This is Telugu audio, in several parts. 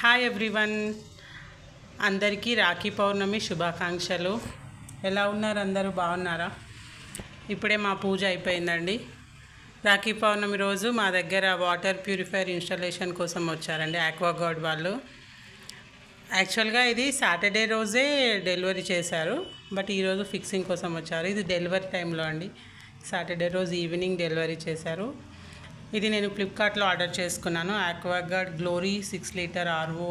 హాయ్ ఎవ్రీవన్, అందరికీ రాఖీ పౌర్ణమి శుభాకాంక్షలు. ఎలా ఉన్నారు? అందరూ బాగున్నారా? ఇప్పుడే మా పూజ అయిపోయిందండి. రాఖీ పౌర్ణమి రోజు మా దగ్గర వాటర్ ప్యూరిఫైయర్ ఇన్స్టాలేషన్ కోసం వచ్చారండి ఆక్వాగార్డ్ వాళ్ళు. యాక్చువల్గా ఇది సాటర్డే రోజే డెలివరీ చేశారు, బట్ ఈరోజు ఫిక్సింగ్ కోసం వచ్చారు. ఇది డెలివరీ టైంలో అండి, సాటర్డే రోజు ఈవినింగ్ డెలివరీ చేశారు. ఇది నేను ఫ్లిప్కార్ట్లో ఆర్డర్ చేసుకున్నాను. Aquaguard Glory 6 litre RO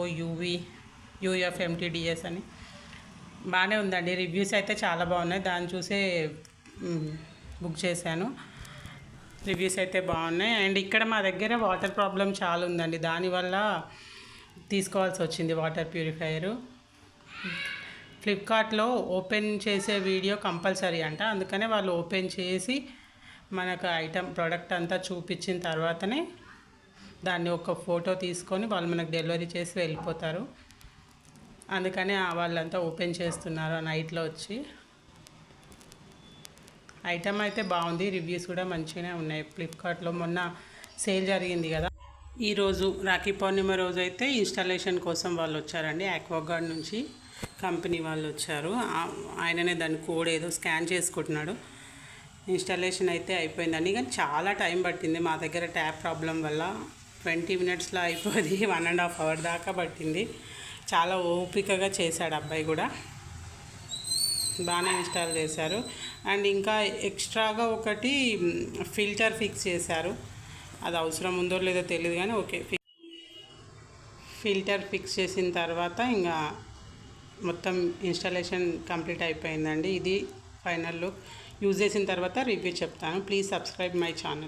UF MTDS అని. బాగానే ఉందండి, రివ్యూస్ అయితే చాలా బాగున్నాయి. దాన్ని చూసే బుక్ చేశాను. రివ్యూస్ అయితే బాగున్నాయి. అండ్ ఇక్కడ మా దగ్గర వాటర్ ప్రాబ్లం చాలా ఉందండి, దానివల్ల తీసుకోవాల్సి వచ్చింది వాటర్ ప్యూరిఫైయరు. ఫ్లిప్కార్ట్లో ఓపెన్ చేసే వీడియో కంపల్సరీ అంట, అందుకనే వాళ్ళు ఓపెన్ చేసి మనకు ఐటమ్ ప్రోడక్ట్ అంతా చూపించిన తర్వాతనే దాన్ని ఒక ఫోటో తీసుకొని వాళ్ళు మనకు డెలివరీ చేసి వెళ్ళిపోతారు. అందుకనే వాళ్ళంతా ఓపెన్ చేస్తున్నారు నైట్లో వచ్చి. ఐటమ్ అయితే బాగుంది, రివ్యూస్ కూడా మంచిగానే ఉన్నాయి. ఫ్లిప్కార్ట్లో మొన్న సేల్ జరిగింది కదా, ఈరోజు రాఖీ పౌర్ణిమ రోజు అయితే ఇన్స్టాలేషన్ కోసం వాళ్ళు వచ్చారండి. ఆక్వాగార్డ్ నుంచి కంపెనీ వాళ్ళు వచ్చారు. ఆయననే దాని కోడ్ ఏదో స్కాన్ చేసుకుంటున్నాడు. ఇన్స్టాలేషన్ అయితే అయిపోయిందండి, కానీ చాలా టైం పట్టింది. మా దగ్గర ట్యాప్ ప్రాబ్లం వల్ల 20 మినిట్స్లో అయిపోయింది. 1.5 అవర్ దాకా పట్టింది. చాలా ఓపికగా చేశాడు అబ్బాయి కూడా, బాగానే ఇన్స్టాల్ చేశారు. అండ్ ఇంకా ఎక్స్ట్రాగా ఒకటి ఫిల్టర్ ఫిక్స్ చేశారు. అది అవసరం ఉందో లేదో తెలియదు, కానీ ఓకే, ఫిల్టర్ ఫిక్స్ చేసిన తర్వాత ఇంకా మొత్తం ఇన్స్టాలేషన్ కంప్లీట్ అయిపోయిందండి. ఇది ఫైనల్ లుక్. యూజ్ చేసిన తర్వాత రివ్యూ చెప్తాను. Please subscribe my channel.